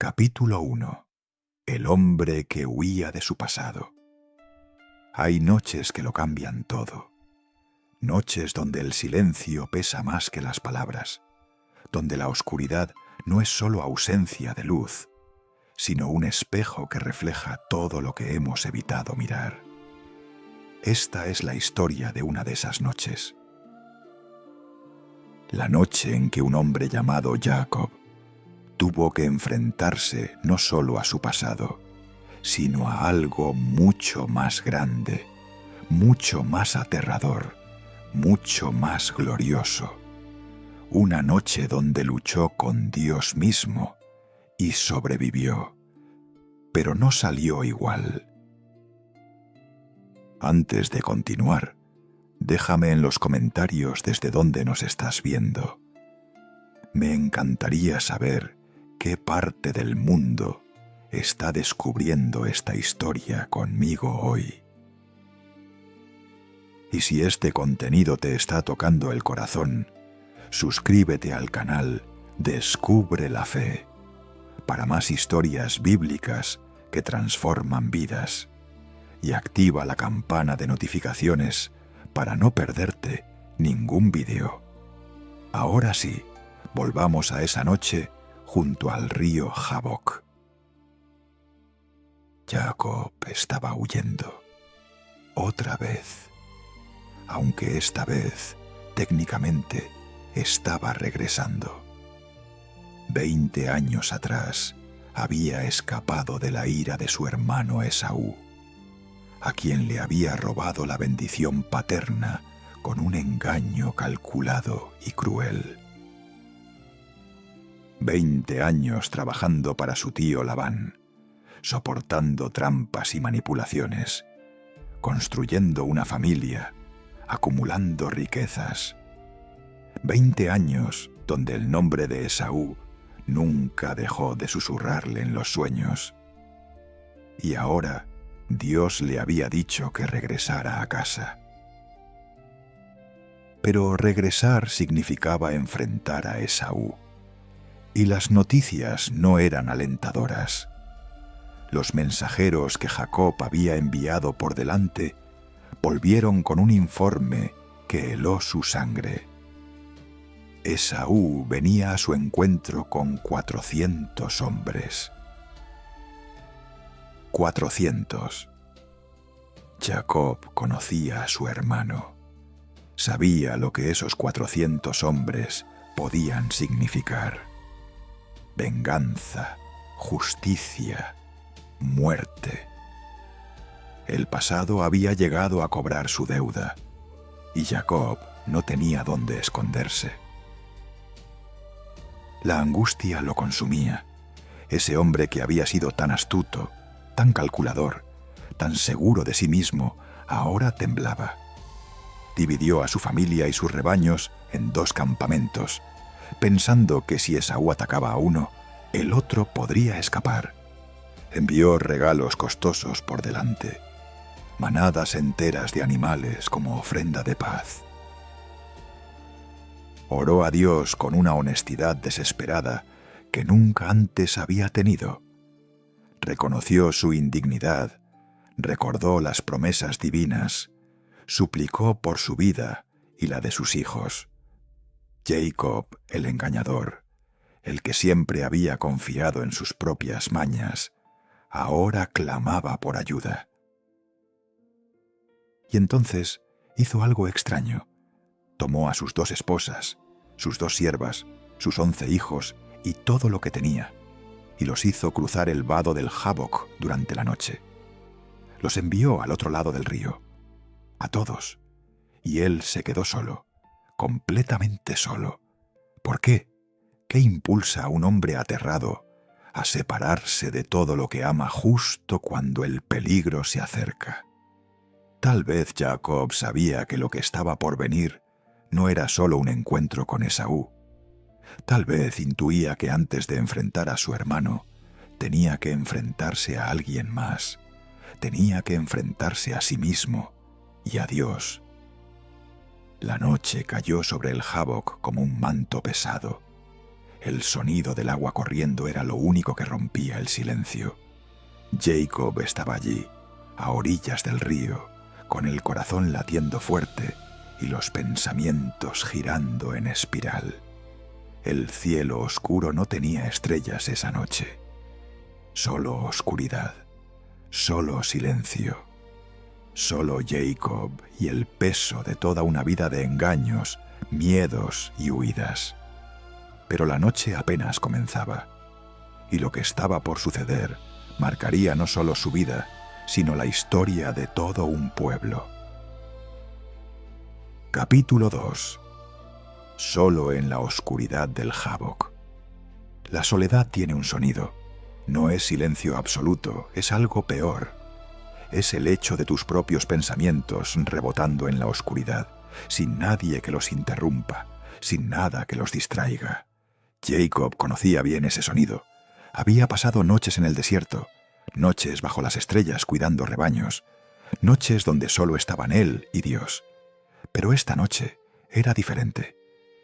Capítulo 1. El hombre que huía de su pasado. Hay noches que lo cambian todo. Noches donde el silencio pesa más que las palabras, donde la oscuridad no es solo ausencia de luz, sino un espejo que refleja todo lo que hemos evitado mirar. Esta es la historia de una de esas noches. La noche en que un hombre llamado Jacob tuvo que enfrentarse no solo a su pasado, sino a algo mucho más grande, mucho más aterrador, mucho más glorioso. Una noche donde luchó con Dios mismo y sobrevivió, pero no salió igual. Antes de continuar, déjame en los comentarios desde dónde nos estás viendo. Me encantaría saber qué parte del mundo está descubriendo esta historia conmigo hoy. Y si este contenido te está tocando el corazón, suscríbete al canal Descubre la Fe para más historias bíblicas que transforman vidas, y activa la campana de notificaciones para no perderte ningún vídeo. Ahora sí, volvamos a esa noche junto al río Jaboc. Jacob estaba huyendo. Otra vez. Aunque esta vez, técnicamente, estaba regresando. 20 años atrás, había escapado de la ira de su hermano Esaú, a quien le había robado la bendición paterna con un engaño calculado y cruel. 20 años trabajando para su tío Labán, soportando trampas y manipulaciones, construyendo una familia, acumulando riquezas. 20 años donde el nombre de Esaú nunca dejó de susurrarle en los sueños. Y ahora Dios le había dicho que regresara a casa. Pero regresar significaba enfrentar a Esaú. Y las noticias no eran alentadoras. Los mensajeros que Jacob había enviado por delante volvieron con un informe que heló su sangre. Esaú venía a su encuentro con 400 hombres. 400. Jacob conocía a su hermano. Sabía lo que esos 400 hombres podían significar. Venganza, justicia, muerte. El pasado había llegado a cobrar su deuda, y Jacob no tenía dónde esconderse. La angustia lo consumía. Ese hombre que había sido tan astuto, tan calculador, tan seguro de sí mismo, ahora temblaba. Dividió a su familia y sus rebaños en 2 campamentos, pensando que si Esaú atacaba a uno, el otro podría escapar. Envió regalos costosos por delante, manadas enteras de animales como ofrenda de paz. Oró a Dios con una honestidad desesperada que nunca antes había tenido. Reconoció su indignidad, recordó las promesas divinas, suplicó por su vida y la de sus hijos. Jacob, el engañador, el que siempre había confiado en sus propias mañas, ahora clamaba por ayuda. Y entonces hizo algo extraño. Tomó a sus 2 esposas, sus 2 siervas, sus 11 hijos y todo lo que tenía, y los hizo cruzar el vado del Jaboc durante la noche. Los envió al otro lado del río, a todos, y él se quedó solo, completamente solo. ¿Por qué? ¿Qué impulsa a un hombre aterrado a separarse de todo lo que ama justo cuando el peligro se acerca? Tal vez Jacob sabía que lo que estaba por venir no era solo un encuentro con Esaú. Tal vez intuía que antes de enfrentar a su hermano, tenía que enfrentarse a alguien más. Tenía que enfrentarse a sí mismo y a Dios. La noche cayó sobre el Jaboc como un manto pesado, El sonido del agua corriendo era lo único que rompía el silencio. Jacob estaba allí, a orillas del río, con el corazón latiendo fuerte y los pensamientos girando en espiral. El cielo oscuro no tenía estrellas esa noche. Solo oscuridad, solo silencio, solo Jacob y el peso de toda una vida de engaños, miedos y huidas. Pero la noche apenas comenzaba, y lo que estaba por suceder marcaría no solo su vida, sino la historia de todo un pueblo. Capítulo 2. Solo en la oscuridad del Jabbok. La soledad tiene un sonido. No es silencio absoluto, es algo peor. Es el eco de tus propios pensamientos rebotando en la oscuridad, sin nadie que los interrumpa, sin nada que los distraiga. Jacob conocía bien ese sonido. Había pasado noches en el desierto, noches bajo las estrellas cuidando rebaños, noches donde solo estaban él y Dios. Pero esta noche era diferente.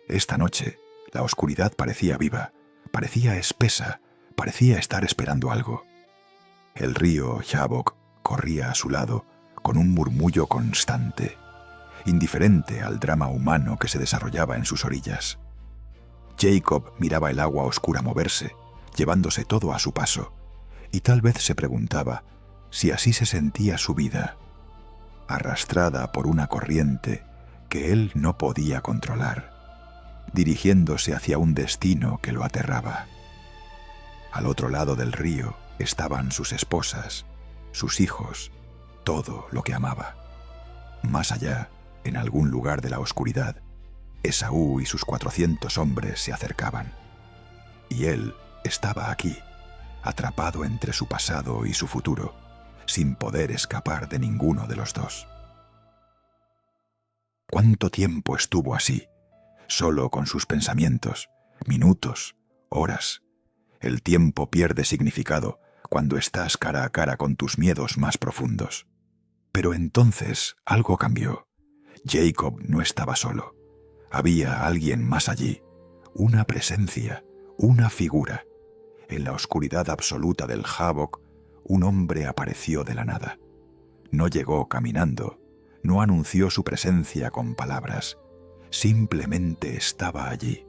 Esta noche la oscuridad parecía viva, parecía espesa, parecía estar esperando algo. El río Jabbok corría a su lado con un murmullo constante, indiferente al drama humano que se desarrollaba en sus orillas. Jacob miraba el agua oscura moverse, llevándose todo a su paso, y tal vez se preguntaba si así se sentía su vida, arrastrada por una corriente que él no podía controlar, dirigiéndose hacia un destino que lo aterraba. Al otro lado del río estaban sus esposas, sus hijos, todo lo que amaba. Más allá, en algún lugar de la oscuridad, Esaú y sus 400 hombres se acercaban. Y él estaba aquí, atrapado entre su pasado y su futuro, sin poder escapar de ninguno de los dos. ¿Cuánto tiempo estuvo así, solo con sus pensamientos, minutos, horas? El tiempo pierde significado cuando estás cara a cara con tus miedos más profundos. Pero entonces algo cambió. Jacob no estaba solo. Había alguien más allí, una presencia, una figura. En la oscuridad absoluta del Jabbok, un hombre apareció de la nada. No llegó caminando, no anunció su presencia con palabras. Simplemente estaba allí,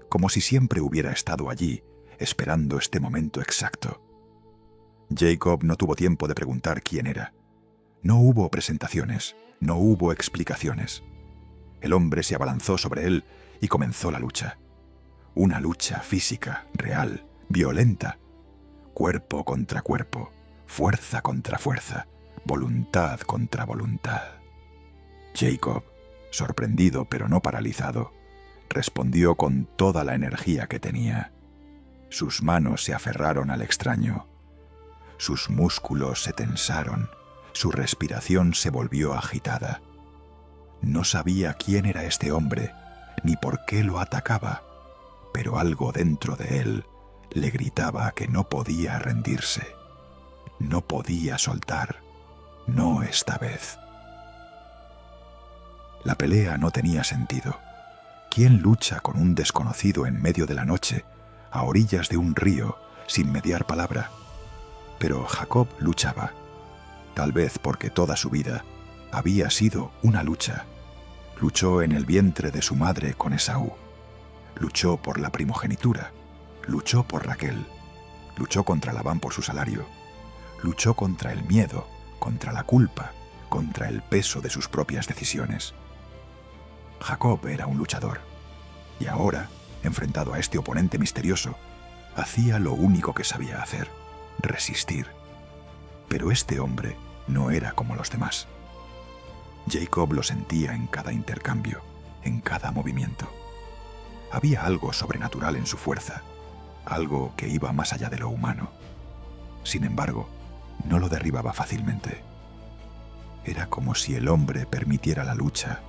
como si siempre hubiera estado allí, esperando este momento exacto. Jacob no tuvo tiempo de preguntar quién era. No hubo presentaciones, no hubo explicaciones. El hombre se abalanzó sobre él y comenzó la lucha. Una lucha física, real, violenta. Cuerpo contra cuerpo, fuerza contra fuerza, voluntad contra voluntad. Jacob, sorprendido pero no paralizado, respondió con toda la energía que tenía. Sus manos se aferraron al extraño. Sus músculos se tensaron, su respiración se volvió agitada. No sabía quién era este hombre, ni por qué lo atacaba, pero algo dentro de él le gritaba que no podía rendirse. No podía soltar, no esta vez. La pelea no tenía sentido. ¿Quién lucha con un desconocido en medio de la noche, a orillas de un río, sin mediar palabra? Pero Jacob luchaba, tal vez porque toda su vida había sido una lucha. Luchó en el vientre de su madre con Esaú. Luchó por la primogenitura. Luchó por Raquel. Luchó contra Labán por su salario. Luchó contra el miedo, contra la culpa, contra el peso de sus propias decisiones. Jacob era un luchador. Y ahora, enfrentado a este oponente misterioso, hacía lo único que sabía hacer: resistir. Pero este hombre no era como los demás. Jacob lo sentía en cada intercambio, en cada movimiento. Había algo sobrenatural en su fuerza, algo que iba más allá de lo humano. Sin embargo, no lo derribaba fácilmente. Era como si el hombre permitiera la lucha,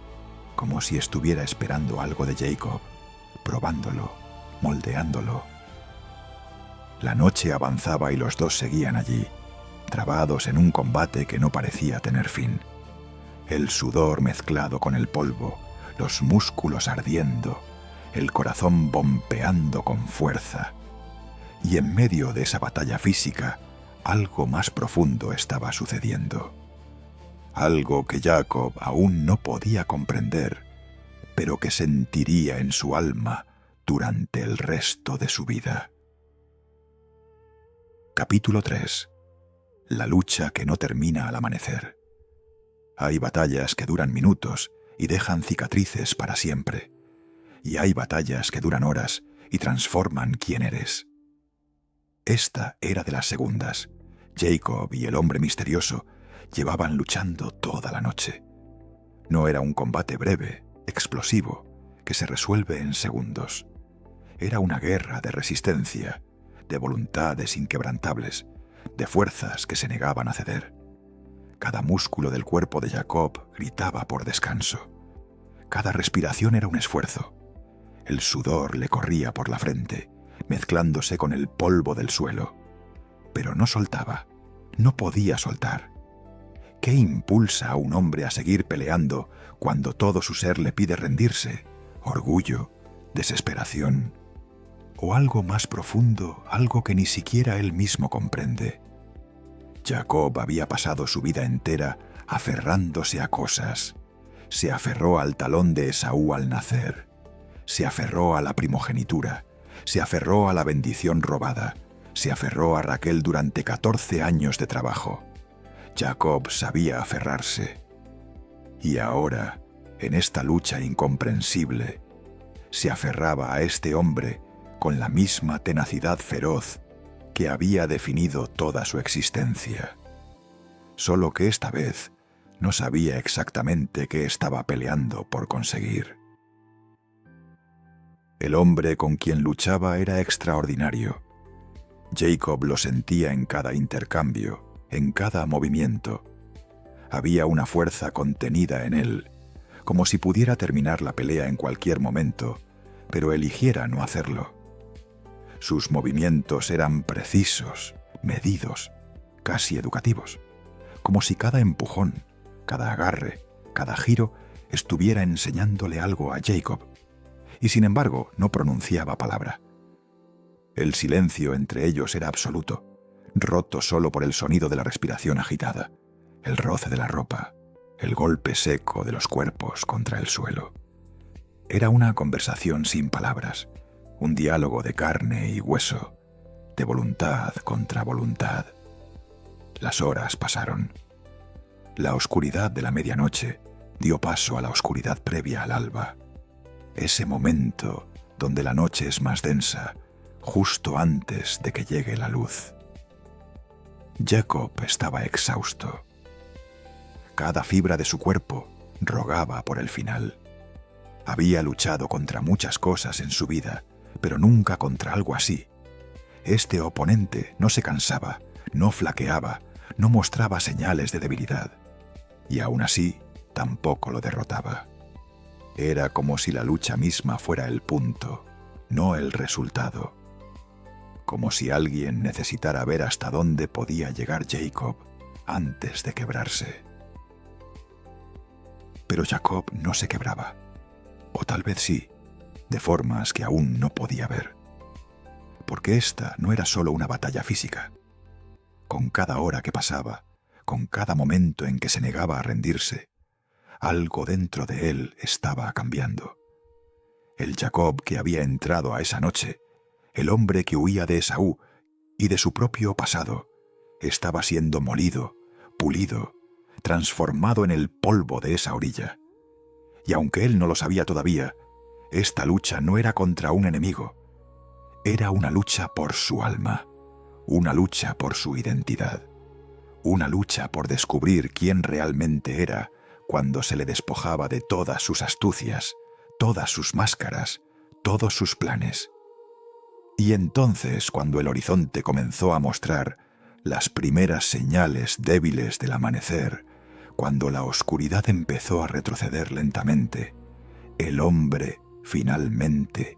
como si estuviera esperando algo de Jacob, probándolo, moldeándolo. La noche avanzaba y los dos seguían allí, trabados en un combate que no parecía tener fin. El sudor mezclado con el polvo, los músculos ardiendo, el corazón bombeando con fuerza. Y en medio de esa batalla física, algo más profundo estaba sucediendo. Algo que Jacob aún no podía comprender, pero que sentiría en su alma durante el resto de su vida. Capítulo 3. La lucha que no termina al amanecer. Hay batallas que duran minutos y dejan cicatrices para siempre. Y hay batallas que duran horas y transforman quién eres. Esta era de las segundas. Jacob y el hombre misterioso llevaban luchando toda la noche. No era un combate breve, explosivo, que se resuelve en segundos. Era una guerra de resistencia, de voluntades inquebrantables, de fuerzas que se negaban a ceder. Cada músculo del cuerpo de Jacob gritaba por descanso. Cada respiración era un esfuerzo. El sudor le corría por la frente, mezclándose con el polvo del suelo. Pero no soltaba, no podía soltar. ¿Qué impulsa a un hombre a seguir peleando cuando todo su ser le pide rendirse? ¿Orgullo? ¿Desesperación? ¿O algo más profundo, algo que ni siquiera él mismo comprende? Jacob había pasado su vida entera aferrándose a cosas. Se aferró al talón de Esaú al nacer. Se aferró a la primogenitura. Se aferró a la bendición robada. Se aferró a Raquel durante 14 años de trabajo. Jacob sabía aferrarse. Y ahora, en esta lucha incomprensible, se aferraba a este hombre con la misma tenacidad feroz que había definido toda su existencia. Solo que esta vez no sabía exactamente qué estaba peleando por conseguir. El hombre con quien luchaba era extraordinario. Jacob lo sentía en cada intercambio, en cada movimiento. Había una fuerza contenida en él, como si pudiera terminar la pelea en cualquier momento, pero eligiera no hacerlo. Sus movimientos eran precisos, medidos, casi educativos, como si cada empujón, cada agarre, cada giro estuviera enseñándole algo a Jacob, y sin embargo no pronunciaba palabra. El silencio entre ellos era absoluto, roto solo por el sonido de la respiración agitada, el roce de la ropa, el golpe seco de los cuerpos contra el suelo. Era una conversación sin palabras, un diálogo de carne y hueso, de voluntad contra voluntad. Las horas pasaron. La oscuridad de la medianoche dio paso a la oscuridad previa al alba. Ese momento donde la noche es más densa, justo antes de que llegue la luz. Jacob estaba exhausto. Cada fibra de su cuerpo rogaba por el final. Había luchado contra muchas cosas en su vida, pero nunca contra algo así. Este oponente no se cansaba, no flaqueaba, no mostraba señales de debilidad. Y aún así, tampoco lo derrotaba. Era como si la lucha misma fuera el punto, no el resultado. Como si alguien necesitara ver hasta dónde podía llegar Jacob antes de quebrarse. Pero Jacob no se quebraba. O tal vez sí, de formas que aún no podía ver. Porque esta no era solo una batalla física. Con cada hora que pasaba, con cada momento en que se negaba a rendirse, algo dentro de él estaba cambiando. El Jacob que había entrado a esa noche, el hombre que huía de Esaú y de su propio pasado, estaba siendo molido, pulido, transformado en el polvo de esa orilla. Y aunque él no lo sabía todavía, esta lucha no era contra un enemigo. Era una lucha por su alma, una lucha por su identidad, una lucha por descubrir quién realmente era cuando se le despojaba de todas sus astucias, todas sus máscaras, todos sus planes. Y entonces, cuando el horizonte comenzó a mostrar las primeras señales débiles del amanecer, cuando la oscuridad empezó a retroceder lentamente, el hombre finalmente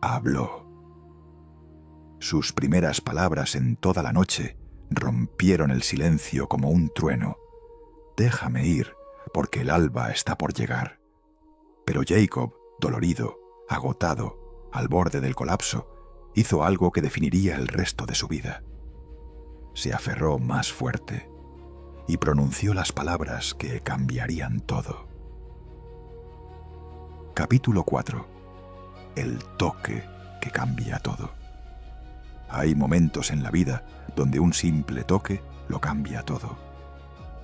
habló. Sus primeras palabras en toda la noche rompieron el silencio como un trueno. «Déjame ir, porque el alba está por llegar». Pero Jacob, dolorido, agotado, al borde del colapso, hizo algo que definiría el resto de su vida. Se aferró más fuerte y pronunció las palabras que cambiarían todo. Capítulo 4. El toque que cambia todo. Hay momentos en la vida donde un simple toque lo cambia todo.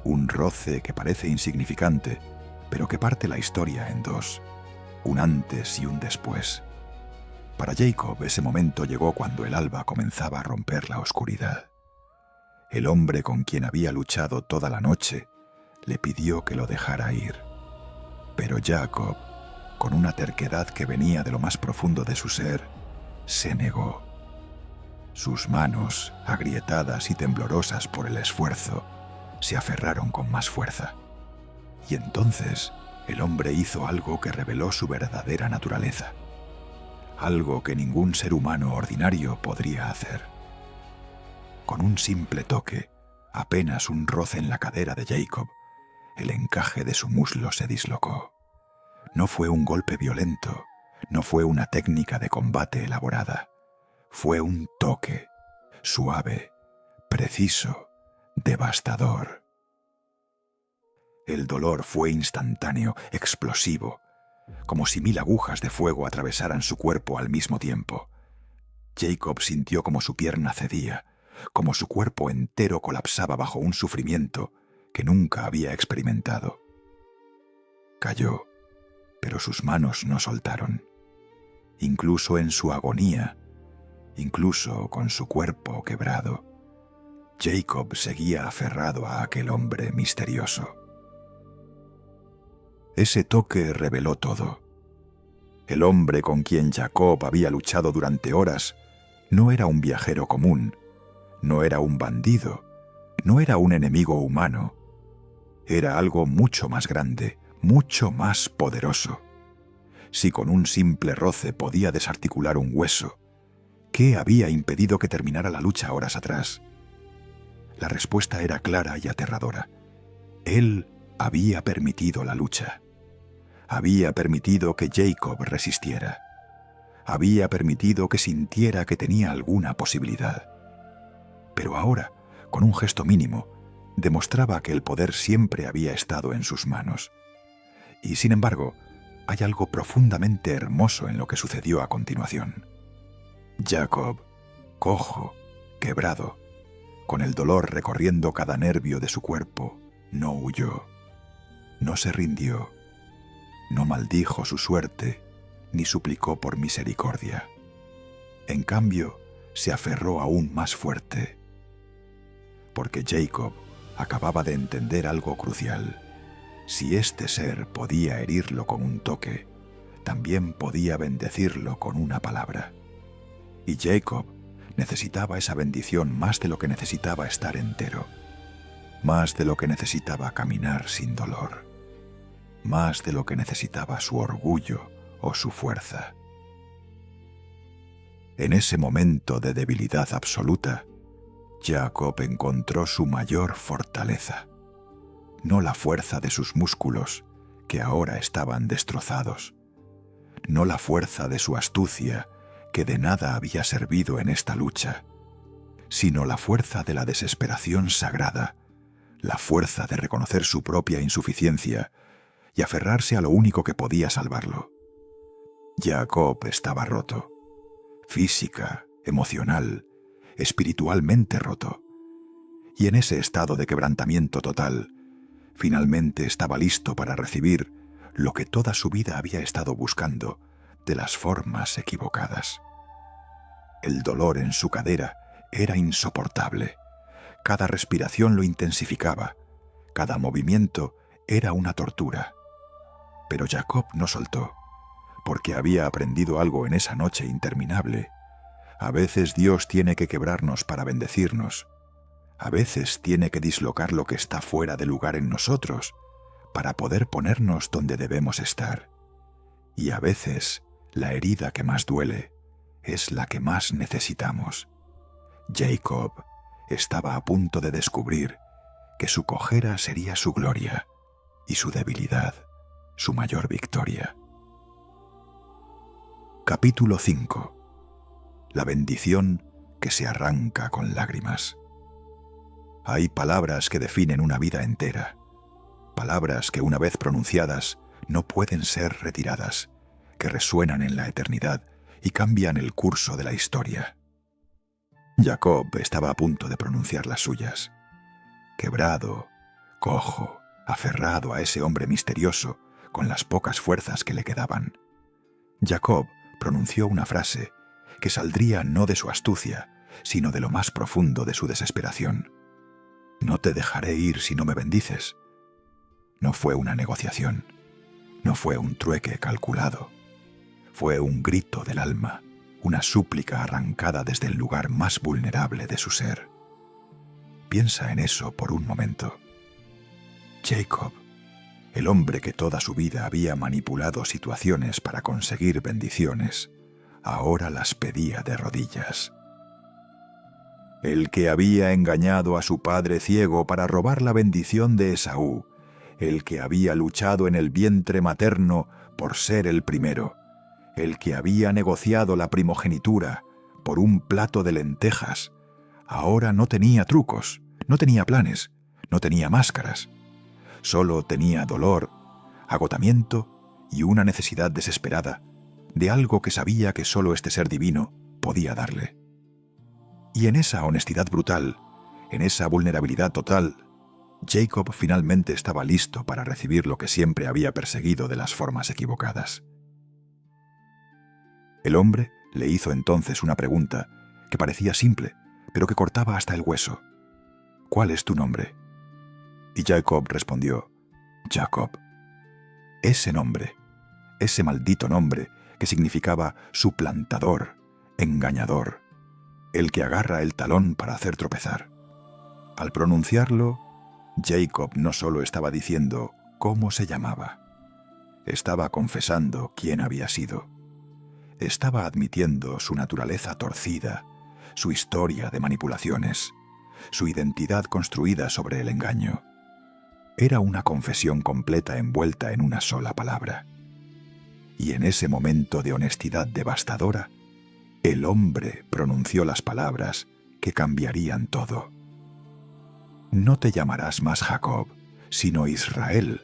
Un roce que parece insignificante, pero que parte la historia en dos. Un antes y un después. Para Jacob ese momento llegó cuando el alba comenzaba a romper la oscuridad. El hombre con quien había luchado toda la noche le pidió que lo dejara ir. Pero Jacob, con una terquedad que venía de lo más profundo de su ser, se negó. Sus manos, agrietadas y temblorosas por el esfuerzo, se aferraron con más fuerza. Y entonces el hombre hizo algo que reveló su verdadera naturaleza. Algo que ningún ser humano ordinario podría hacer. Con un simple toque, apenas un roce en la cadera de Jacob, el encaje de su muslo se dislocó. No fue un golpe violento, no fue una técnica de combate elaborada. Fue un toque, suave, preciso, devastador. El dolor fue instantáneo, explosivo, como si 1000 agujas de fuego atravesaran su cuerpo al mismo tiempo. Jacob sintió como su pierna cedía, como su cuerpo entero colapsaba bajo un sufrimiento que nunca había experimentado. Cayó, pero sus manos no soltaron. Incluso en su agonía, incluso con su cuerpo quebrado, Jacob seguía aferrado a aquel hombre misterioso. Ese toque reveló todo. El hombre con quien Jacob había luchado durante horas no era un viajero común, no era un bandido, no era un enemigo humano. Era algo mucho más grande, mucho más poderoso. Si con un simple roce podía desarticular un hueso, ¿qué había impedido que terminara la lucha horas atrás? La respuesta era clara y aterradora. Él había permitido la lucha. Había permitido que Jacob resistiera. Había permitido que sintiera que tenía alguna posibilidad. Pero ahora, con un gesto mínimo, demostraba que el poder siempre había estado en sus manos. Y sin embargo, hay algo profundamente hermoso en lo que sucedió a continuación. Jacob, cojo, quebrado, con el dolor recorriendo cada nervio de su cuerpo, no huyó, no se rindió, no maldijo su suerte, ni suplicó por misericordia. En cambio, se aferró aún más fuerte, porque Jacob acababa de entender algo crucial. Si este ser podía herirlo con un toque, también podía bendecirlo con una palabra. Y Jacob necesitaba esa bendición más de lo que necesitaba estar entero, más de lo que necesitaba caminar sin dolor, más de lo que necesitaba su orgullo o su fuerza. En ese momento de debilidad absoluta, Jacob encontró su mayor fortaleza, no la fuerza de sus músculos, que ahora estaban destrozados, no la fuerza de su astucia, que de nada había servido en esta lucha, sino la fuerza de la desesperación sagrada, la fuerza de reconocer su propia insuficiencia y aferrarse a lo único que podía salvarlo. Jacob estaba roto, física, emocional, espiritualmente roto, y en ese estado de quebrantamiento total, finalmente estaba listo para recibir lo que toda su vida había estado buscando de las formas equivocadas. El dolor en su cadera era insoportable. Cada respiración lo intensificaba. Cada movimiento era una tortura. Pero Jacob no soltó, porque había aprendido algo en esa noche interminable. A veces Dios tiene que quebrarnos para bendecirnos. A veces tiene que dislocar lo que está fuera de lugar en nosotros para poder ponernos donde debemos estar. Y a veces la herida que más duele es la que más necesitamos. Jacob estaba a punto de descubrir que su cojera sería su gloria y su debilidad su mayor victoria. Capítulo 5. La bendición que se arranca con lágrimas. Hay palabras que definen una vida entera, palabras que una vez pronunciadas no pueden ser retiradas, que resuenan en la eternidad y cambian el curso de la historia. Jacob estaba a punto de pronunciar las suyas. Quebrado, cojo, aferrado a ese hombre misterioso, con las pocas fuerzas que le quedaban, Jacob pronunció una frase que saldría no de su astucia, sino de lo más profundo de su desesperación. «No te dejaré ir si no me bendices». No fue una negociación, no fue un trueque calculado. Fue un grito del alma, una súplica arrancada desde el lugar más vulnerable de su ser. Piensa en eso por un momento. Jacob, el hombre que toda su vida había manipulado situaciones para conseguir bendiciones, ahora las pedía de rodillas. El que había engañado a su padre ciego para robar la bendición de Esaú, el que había luchado en el vientre materno por ser el primero, el que había negociado la primogenitura por un plato de lentejas, ahora no tenía trucos, no tenía planes, no tenía máscaras. Solo tenía dolor, agotamiento y una necesidad desesperada de algo que sabía que solo este ser divino podía darle. Y en esa honestidad brutal, en esa vulnerabilidad total, Jacob finalmente estaba listo para recibir lo que siempre había perseguido de las formas equivocadas. El hombre le hizo entonces una pregunta que parecía simple, pero que cortaba hasta el hueso. «¿Cuál es tu nombre?» Y Jacob respondió: «Jacob». Ese nombre, ese maldito nombre que significaba suplantador, engañador, el que agarra el talón para hacer tropezar. Al pronunciarlo, Jacob no solo estaba diciendo cómo se llamaba, estaba confesando quién había sido. Estaba admitiendo su naturaleza torcida, su historia de manipulaciones, su identidad construida sobre el engaño. Era una confesión completa envuelta en una sola palabra. Y en ese momento de honestidad devastadora, el hombre pronunció las palabras que cambiarían todo. «No te llamarás más Jacob, sino Israel,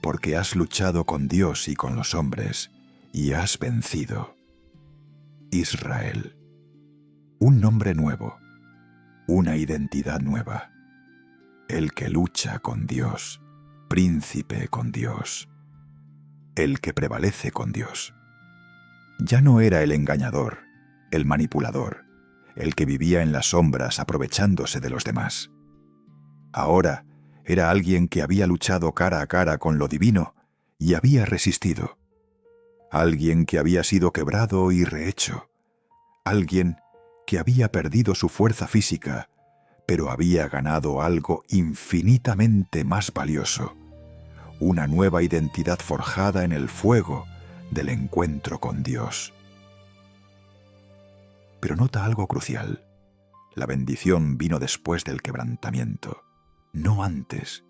porque has luchado con Dios y con los hombres, y has vencido». Israel. Un nombre nuevo, una identidad nueva. El que lucha con Dios, príncipe con Dios, el que prevalece con Dios. Ya no era el engañador, el manipulador, el que vivía en las sombras aprovechándose de los demás. Ahora era alguien que había luchado cara a cara con lo divino y había resistido. Alguien que había sido quebrado y rehecho. Alguien que había perdido su fuerza física, pero había ganado algo infinitamente más valioso, una nueva identidad forjada en el fuego del encuentro con Dios. Pero nota algo crucial. La bendición vino después del quebrantamiento, no antes.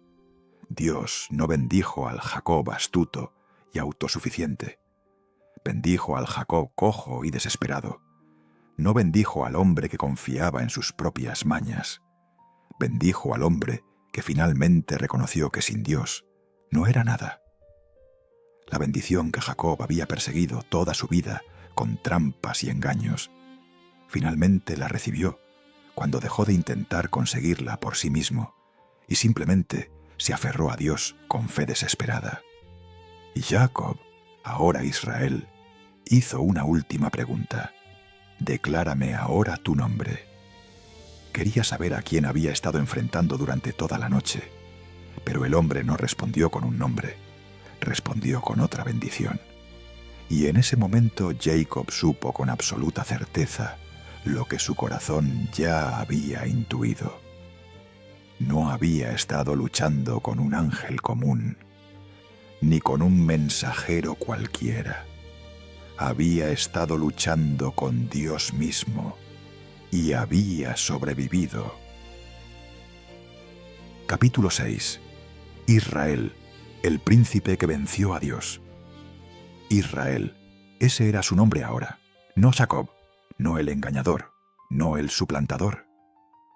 Dios no bendijo al Jacob astuto y autosuficiente. Bendijo al Jacob cojo y desesperado. No bendijo al hombre que confiaba en sus propias mañas. Bendijo al hombre que finalmente reconoció que sin Dios no era nada. La bendición que Jacob había perseguido toda su vida con trampas y engaños, finalmente la recibió cuando dejó de intentar conseguirla por sí mismo y simplemente se aferró a Dios con fe desesperada. Y Jacob, ahora Israel, hizo una última pregunta: «Declárame ahora tu nombre». Quería saber a quién había estado enfrentando durante toda la noche, pero el hombre no respondió con un nombre, respondió con otra bendición. Y en ese momento Jacob supo con absoluta certeza lo que su corazón ya había intuido. No había estado luchando con un ángel común, ni con un mensajero cualquiera. Había estado luchando con Dios mismo y había sobrevivido. Capítulo 6. Israel, el príncipe que venció a Dios. Israel, Ese era su nombre ahora. No Jacob, no el engañador, no el suplantador.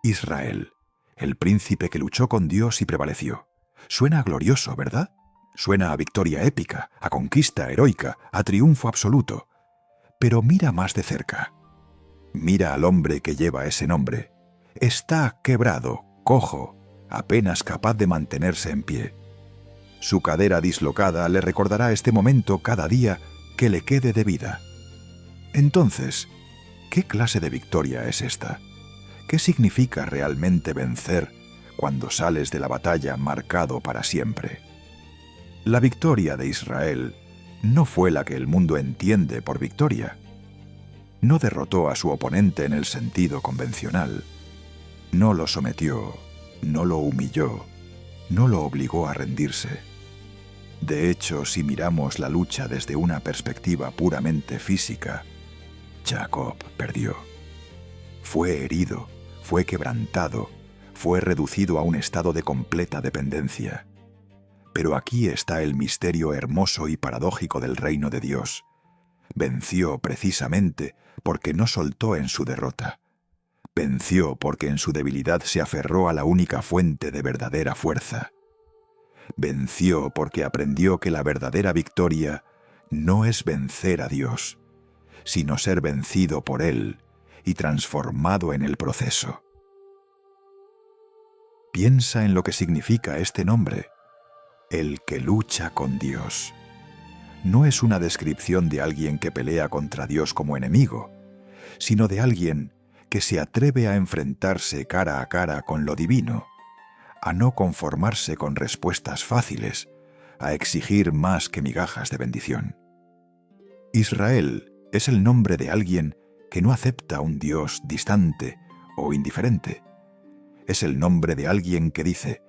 Israel, el príncipe que luchó con Dios y prevaleció. Suena glorioso, ¿verdad? Suena a victoria épica, a conquista heroica, a triunfo absoluto. Pero mira más de cerca. Mira al hombre que lleva ese nombre. Está quebrado, cojo, apenas capaz de mantenerse en pie. Su cadera dislocada le recordará este momento cada día que le quede de vida. Entonces, ¿qué clase de victoria es esta? ¿Qué significa realmente vencer cuando sales de la batalla marcado para siempre? La victoria de Israel no fue la que el mundo entiende por victoria. No derrotó a su oponente en el sentido convencional. No lo sometió, no lo humilló, no lo obligó a rendirse. De hecho, si miramos la lucha desde una perspectiva puramente física, Jacob perdió. Fue herido, fue quebrantado, fue reducido a un estado de completa dependencia. Pero aquí está el misterio hermoso y paradójico del reino de Dios. Venció precisamente porque no soltó en su derrota. Venció porque en su debilidad se aferró a la única fuente de verdadera fuerza. Venció porque aprendió que la verdadera victoria no es vencer a Dios, sino ser vencido por Él y transformado en el proceso. Piensa en lo que significa este nombre, el que lucha con Dios. No es una descripción de alguien que pelea contra Dios como enemigo, sino de alguien que se atreve a enfrentarse cara a cara con lo divino, a no conformarse con respuestas fáciles, a exigir más que migajas de bendición. Israel es el nombre de alguien que no acepta un Dios distante o indiferente. Es el nombre de alguien que dice: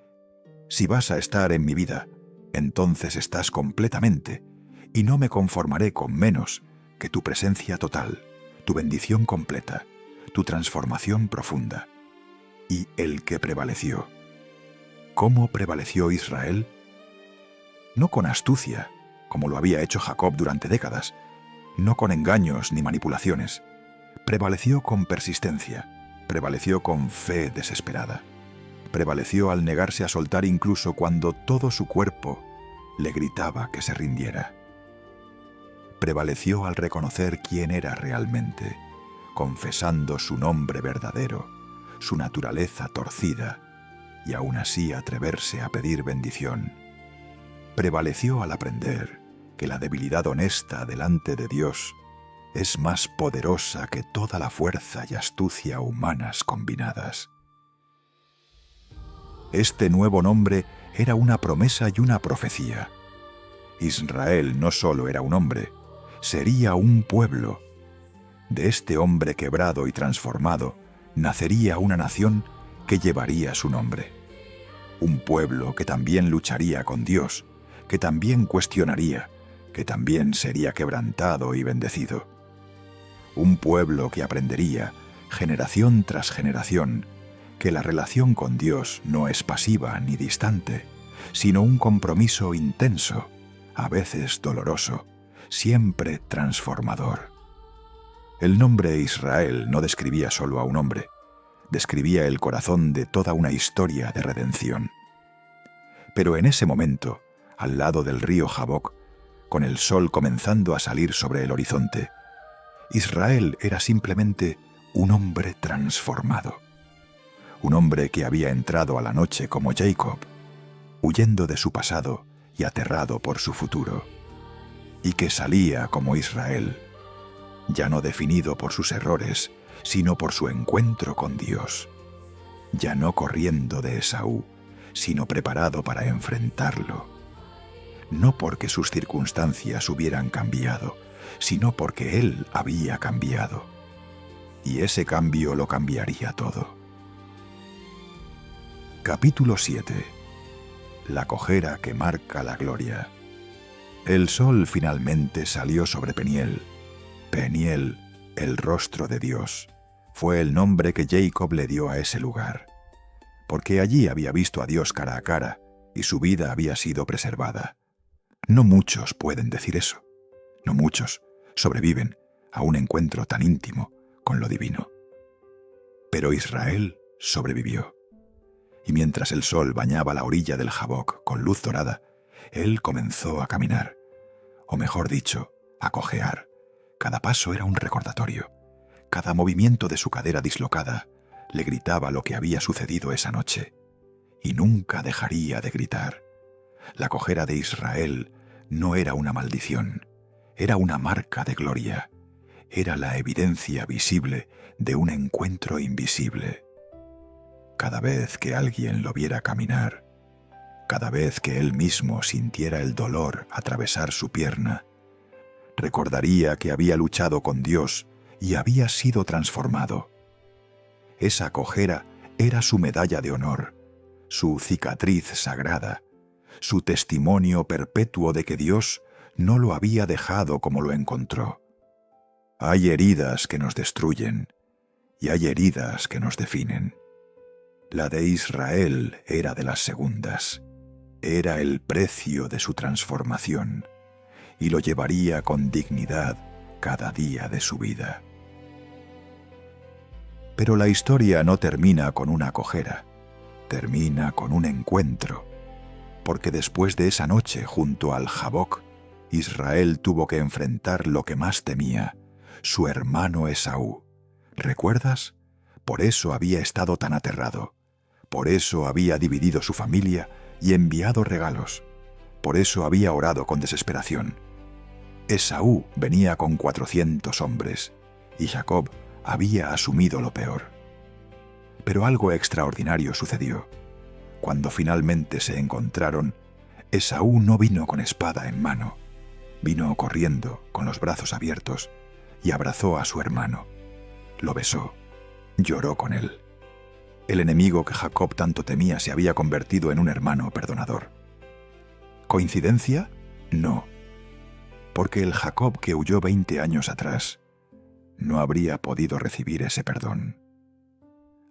si vas a estar en mi vida, entonces estás completamente, y no me conformaré con menos que tu presencia total, tu bendición completa, tu transformación profunda. Y el que prevaleció. ¿Cómo prevaleció Israel? No con astucia, como lo había hecho Jacob durante décadas, no con engaños ni manipulaciones. Prevaleció con persistencia, prevaleció con fe desesperada. Prevaleció al negarse a soltar incluso cuando todo su cuerpo le gritaba que se rindiera. Prevaleció al reconocer quién era realmente, confesando su nombre verdadero, su naturaleza torcida, y aún así atreverse a pedir bendición. Prevaleció al aprender que la debilidad honesta delante de Dios es más poderosa que toda la fuerza y astucia humanas combinadas. Este nuevo nombre era una promesa y una profecía. Israel no solo era un hombre, sería un pueblo. De este hombre quebrado y transformado nacería una nación que llevaría su nombre. Un pueblo que también lucharía con Dios, que también cuestionaría, que también sería quebrantado y bendecido. Un pueblo que aprendería, generación tras generación, que la relación con Dios no es pasiva ni distante, sino un compromiso intenso, a veces doloroso, siempre transformador. El nombre Israel no describía solo a un hombre, describía el corazón de toda una historia de redención. Pero en ese momento, al lado del río Jaboc, con el sol comenzando a salir sobre el horizonte, Israel era simplemente un hombre transformado. Un hombre que había entrado a la noche como Jacob, huyendo de su pasado y aterrado por su futuro, y que salía como Israel, ya no definido por sus errores, sino por su encuentro con Dios, ya no corriendo de Esaú, sino preparado para enfrentarlo, no porque sus circunstancias hubieran cambiado, sino porque él había cambiado, y ese cambio lo cambiaría todo. Capítulo 7. La cojera que marca la gloria. El sol finalmente salió sobre Peniel. Peniel, el rostro de Dios, fue el nombre que Jacob le dio a ese lugar, porque allí había visto a Dios cara a cara y su vida había sido preservada. No muchos pueden decir eso. No muchos, sobreviven a un encuentro tan íntimo con lo divino. Pero Israel sobrevivió. Y mientras el sol bañaba la orilla del Jabok con luz dorada, él comenzó a caminar, o mejor dicho, a cojear. Cada paso era un recordatorio. Cada movimiento de su cadera dislocada le gritaba lo que había sucedido esa noche. Y nunca dejaría de gritar. La cojera de Israel no era una maldición, era una marca de gloria. Era la evidencia visible de un encuentro invisible. Cada vez que alguien lo viera caminar, cada vez que él mismo sintiera el dolor atravesar su pierna, recordaría que había luchado con Dios y había sido transformado. Esa cojera era su medalla de honor, su cicatriz sagrada, su testimonio perpetuo de que Dios no lo había dejado como lo encontró. Hay heridas que nos destruyen y hay heridas que nos definen. La de Israel era de las segundas. Era el precio de su transformación y lo llevaría con dignidad cada día de su vida. Pero la historia no termina con una cojera, termina con un encuentro, porque después de esa noche junto al Jabok, Israel tuvo que enfrentar lo que más temía, su hermano Esaú. ¿Recuerdas? Por eso había estado tan aterrado. Por eso había dividido su familia y enviado regalos. Por eso había orado con desesperación. Esaú venía con 400 hombres y Jacob había asumido lo peor. Pero algo extraordinario sucedió. Cuando finalmente se encontraron, Esaú no vino con espada en mano. Vino corriendo, con los brazos abiertos, y abrazó a su hermano. Lo besó. Lloró con él. El enemigo que Jacob tanto temía se había convertido en un hermano perdonador. ¿Coincidencia? No. Porque el Jacob que huyó 20 años atrás no habría podido recibir ese perdón.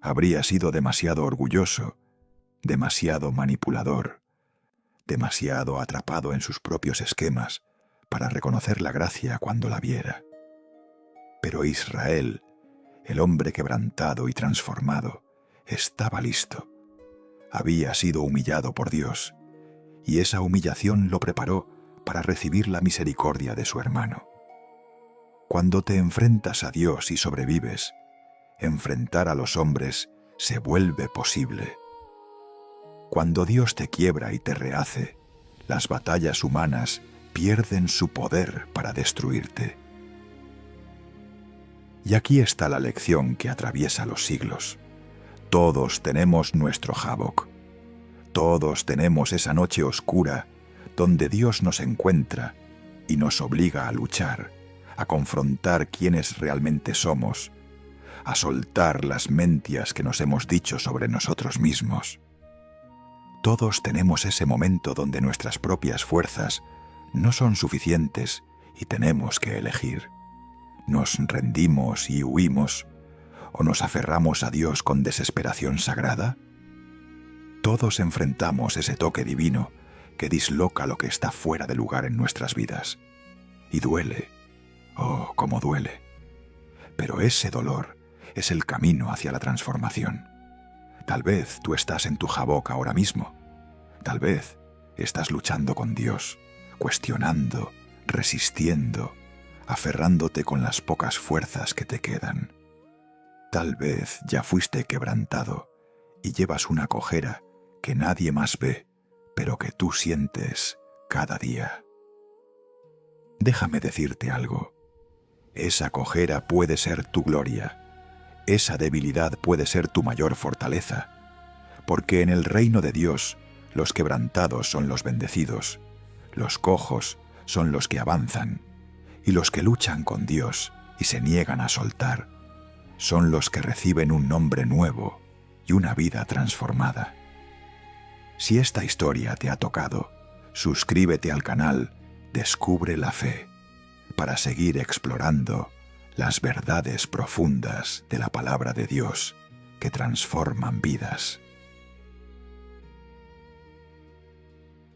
Habría sido demasiado orgulloso, demasiado manipulador, demasiado atrapado en sus propios esquemas para reconocer la gracia cuando la viera. Pero Israel, el hombre quebrantado y transformado, estaba listo. Había sido humillado por Dios, y esa humillación lo preparó para recibir la misericordia de su hermano. Cuando te enfrentas a Dios y sobrevives, enfrentar a los hombres se vuelve posible. Cuando Dios te quiebra y te rehace, las batallas humanas pierden su poder para destruirte. Y aquí está la lección que atraviesa los siglos. Todos tenemos nuestro Jabok. Todos tenemos esa noche oscura donde Dios nos encuentra y nos obliga a luchar, a confrontar quiénes realmente somos, a soltar las mentiras que nos hemos dicho sobre nosotros mismos. Todos tenemos ese momento donde nuestras propias fuerzas no son suficientes y tenemos que elegir. ¿Nos rendimos y huimos o nos aferramos a Dios con desesperación sagrada? Todos enfrentamos ese toque divino que disloca lo que está fuera de lugar en nuestras vidas. Y duele, oh, cómo duele. Pero ese dolor es el camino hacia la transformación. Tal vez tú estás en tu Jabok ahora mismo. Tal vez estás luchando con Dios, cuestionando, resistiendo, aferrándote con las pocas fuerzas que te quedan. Tal vez ya fuiste quebrantado y llevas una cojera que nadie más ve, pero que tú sientes cada día. Déjame decirte algo. Esa cojera puede ser tu gloria. Esa debilidad puede ser tu mayor fortaleza, porque en el reino de Dios los quebrantados son los bendecidos, los cojos son los que avanzan, y los que luchan con Dios y se niegan a soltar son los que reciben un nombre nuevo y una vida transformada. Si esta historia te ha tocado, suscríbete al canal Descubre la Fe para seguir explorando las verdades profundas de la palabra de Dios que transforman vidas.